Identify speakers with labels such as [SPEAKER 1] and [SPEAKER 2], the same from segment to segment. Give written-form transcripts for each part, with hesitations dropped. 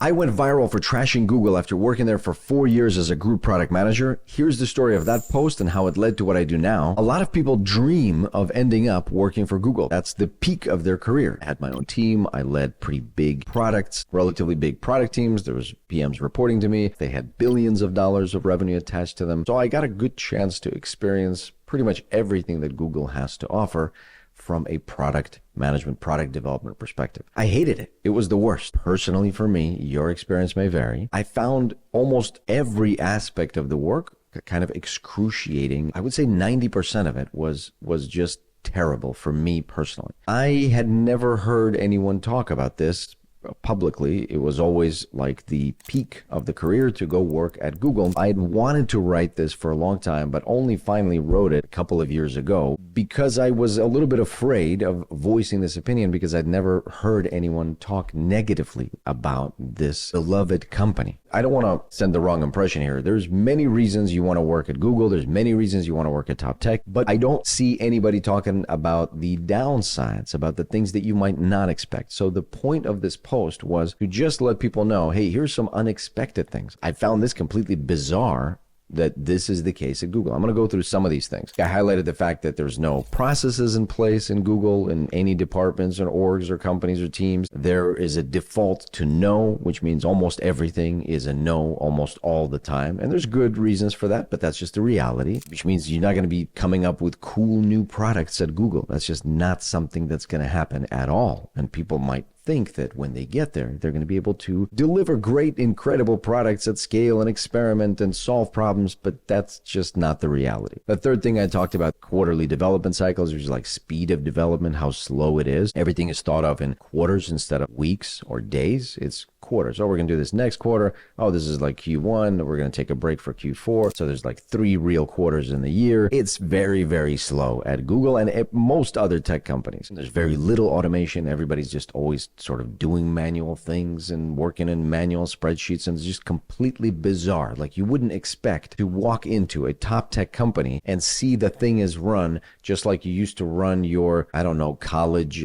[SPEAKER 1] I went viral for trashing Google after working there for 4 years as a group product manager. Here's the story of that post and how it led to what I do now. A lot of people dream of ending up working for Google. That's the peak of their career. I had my own team. I led pretty big products, relatively big product teams. There was PMs reporting to me. They had billions of dollars of revenue attached to them. So I got a good chance to experience pretty much everything that Google has to offer from a product management, product development perspective. I hated it. It was the worst. Personally for me, your experience may vary. I found almost every aspect of the work kind of excruciating. I would say 90% of it was just terrible for me personally. I had never heard anyone talk about this publicly. It was always like the peak of the career to go work at Google. I had wanted to write this for a long time, but only finally wrote it a couple of years ago because I was a little bit afraid of voicing this opinion because I'd never heard anyone talk negatively about this beloved company. I don't want to send the wrong impression here. There's many reasons you want to work at Google. There's many reasons you want to work at top tech, but I don't see anybody talking about the downsides, about the things that you might not expect. So the point of this post was to just let people know, hey, here's some unexpected things. I found this completely bizarre that this is the case at Google. I'm going to go through some of these things. I highlighted the fact that there's no processes in place in Google in any departments or orgs or companies or teams. There is a default to no, which means almost everything is a no almost all the time. And there's good reasons for that, but that's just the reality, which means you're not going to be coming up with cool new products at Google. That's just not something that's going to happen at all. And people might think that when they get there, they're going to be able to deliver great, incredible products at scale and experiment and solve problems, but that's just not the reality. The third thing I talked about, quarterly development cycles, which is like speed of development, how slow it is. Everything is thought of in quarters instead of weeks or days. It's quarters. Oh, we're going to do this next quarter. Oh, this is like Q1. We're going to take a break for Q4. So there's like 3 real quarters in the year. It's very, very slow at Google and at most other tech companies. There's very little automation. Everybody's just always sort of doing manual things and working in manual spreadsheets, and it's just completely bizarre. Like you wouldn't expect to walk into a top tech company and see the thing is run just like you used to run your, I don't know, college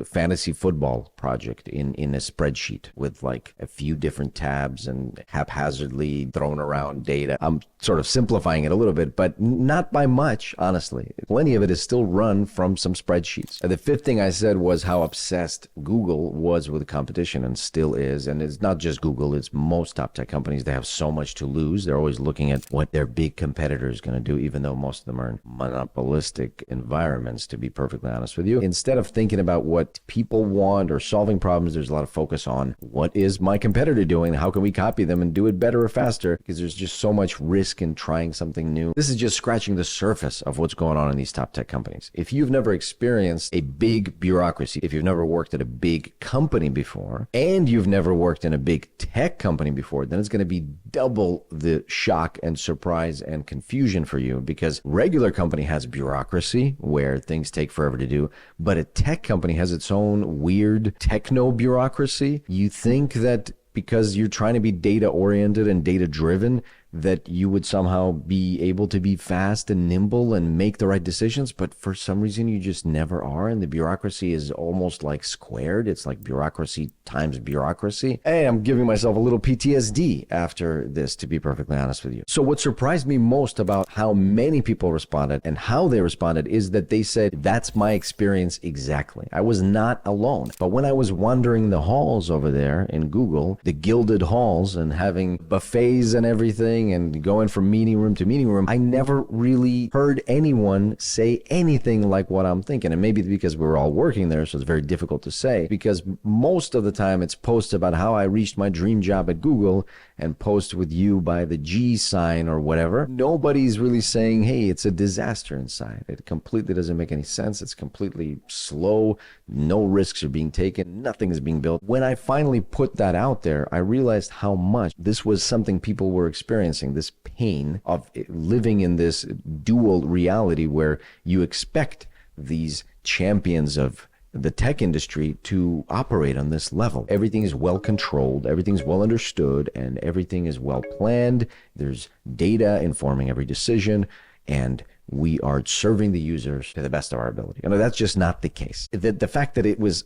[SPEAKER 1] fantasy football project in a spreadsheet with like a few different tabs and haphazardly thrown around data. I'm sort of simplifying it a little bit, but not by much, honestly. Plenty of it is still run from some spreadsheets. The fifth thing I said was how obsessed Google was with competition and still is. And it's not just Google, it's most top tech companies. They have so much to lose. They're always looking at what their big competitor is going to do, even though most of them are in monopolistic environments, to be perfectly honest with you. Instead of thinking about what people want or solving problems, there's a lot of focus on what is my competitor doing? How can we copy them and do it better or faster? Because there's just so much risk in trying something new. This is just scratching the surface of what's going on in these top tech companies. If you've never experienced a big bureaucracy, if you've never worked at a big company before, and you've never worked in a big tech company before, then it's going to be double the shock and surprise and confusion for you, because regular company has bureaucracy where things take forever to do, but a tech company has its own weird techno bureaucracy. You think that because you're trying to be data oriented and data driven, that you would somehow be able to be fast and nimble and make the right decisions, but for some reason you just never are, and the bureaucracy is almost like squared. It's like bureaucracy times bureaucracy. Hey, I'm giving myself a little PTSD after this, to be perfectly honest with you. So what surprised me most about how many people responded and how they responded is that they said, that's my experience exactly. I was not alone. But when I was wandering the halls over there in Google, the gilded halls, and having buffets and everything, and going from meeting room to meeting room, I never really heard anyone say anything like what I'm thinking. And maybe because we were all working there, so it's very difficult to say, because most of the time it's posts about how I reached my dream job at Google and post with you by the G sign or whatever. Nobody's really saying, hey, it's a disaster inside. It completely doesn't make any sense. It's completely slow. No risks are being taken. Nothing is being built. When I finally put that out there, I realized how much this was something people were experiencing, this pain of living in this dual reality where you expect these champions of the tech industry to operate on this level. Everything is well controlled, everything's well understood, and everything is well planned. There's data informing every decision, and we are serving the users to the best of our ability. And that's just not the case. The fact that it was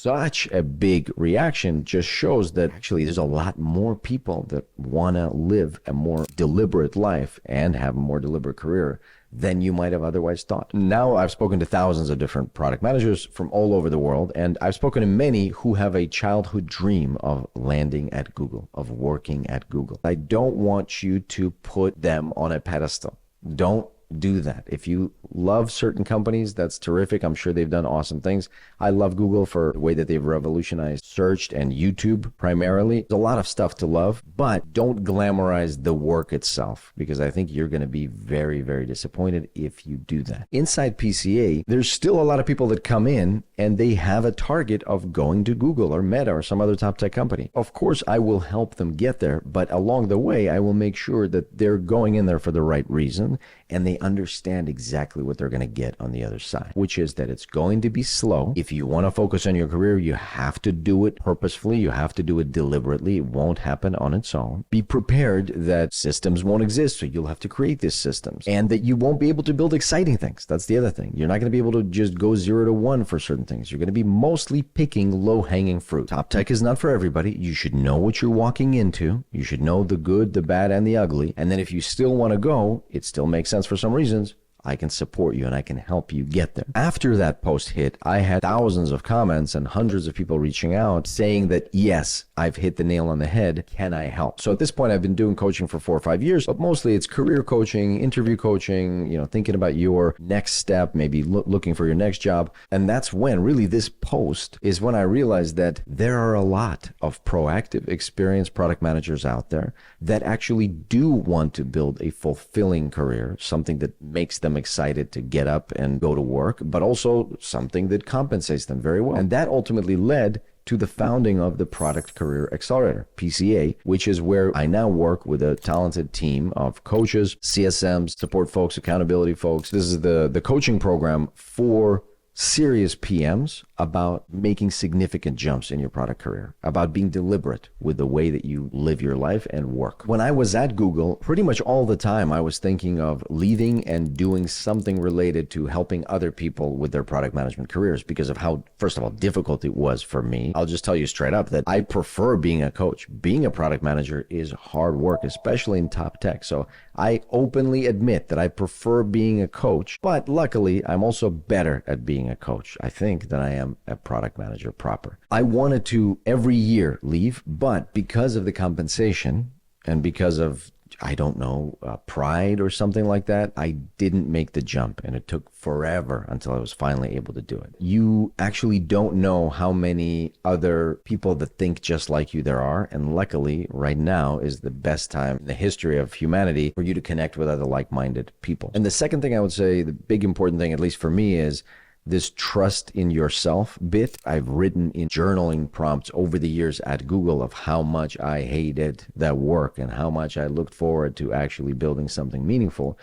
[SPEAKER 1] such a big reaction just shows that actually there's a lot more people that want to live a more deliberate life and have a more deliberate career than you might have otherwise thought. Now, I've spoken to thousands of different product managers from all over the world, and I've spoken to many who have a childhood dream of landing at Google, of working at Google. I don't want you to put them on a pedestal. Don't do that. If you love certain companies, that's terrific. I'm sure they've done awesome things. I love Google for the way that they've revolutionized search and YouTube primarily. There's a lot of stuff to love, but don't glamorize the work itself, because I think you're going to be very, very disappointed if you do that. Inside PCA, there's still a lot of people that come in and they have a target of going to Google or Meta or some other top tech company. Of course, I will help them get there, but along the way, I will make sure that they're going in there for the right reason and they understand exactly what they're going to get on the other side, which is that it's going to be slow. If you want to focus on your career, you have to do it purposefully. You have to do it deliberately. It won't happen on its own. Be prepared that systems won't exist, so you'll have to create these systems, and that you won't be able to build exciting things. That's the other thing. You're not going to be able to just go 0 to 1 for certain things. You're going to be mostly picking low-hanging fruit. Top tech is not for everybody. You should know what you're walking into. You should know the good, the bad, and the ugly. And then if you still want to go, it still makes sense for some reasons, I can support you and I can help you get there. After that post hit, I had thousands of comments and hundreds of people reaching out saying that, yes, I've hit the nail on the head. Can I help? So at this point, I've been doing coaching for 4 or 5 years, but mostly it's career coaching, interview coaching, thinking about your next step, maybe looking for your next job. And that's when really this post is when I realized that there are a lot of proactive, experienced product managers out there that actually do want to build a fulfilling career, something that makes them excited to get up and go to work, but also something that compensates them very well. And that ultimately led to the founding of the Product Career Accelerator, PCA, which is where I now work with a talented team of coaches, CSMs, support folks, accountability folks. This is the coaching program for serious PMs about making significant jumps in your product career, about being deliberate with the way that you live your life and work. When I was at Google, pretty much all the time I was thinking of leaving and doing something related to helping other people with their product management careers because of how, first of all, difficult it was for me. I'll just tell you straight up that I prefer being a coach. Being a product manager is hard work, especially in top tech. So I openly admit that I prefer being a coach, but luckily I'm also better at being a coach, I think, than I am a product manager proper. I wanted to every year leave, but because of the compensation and because of, I don't know, pride or something like that, I didn't make the jump, and it took forever until I was finally able to do it. You actually don't know how many other people that think just like you there are, and luckily right now is the best time in the history of humanity for you to connect with other like-minded people. And the second thing I would say, the big important thing, at least for me, is this trust in yourself bit. I've written in journaling prompts over the years at Google of how much I hated that work and how much I looked forward to actually building something meaningful.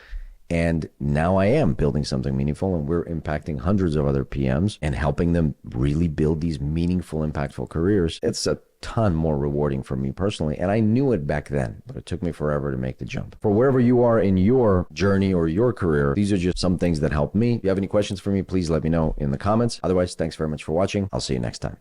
[SPEAKER 1] And now I am building something meaningful, and we're impacting hundreds of other PMs and helping them really build these meaningful, impactful careers. It's a ton more rewarding for me personally, and I knew it back then, but it took me forever to make the jump. For wherever you are in your journey or your career, these are just some things that help me. If you have any questions for me, please let me know in the comments. Otherwise, thanks very much for watching. I'll see you next time.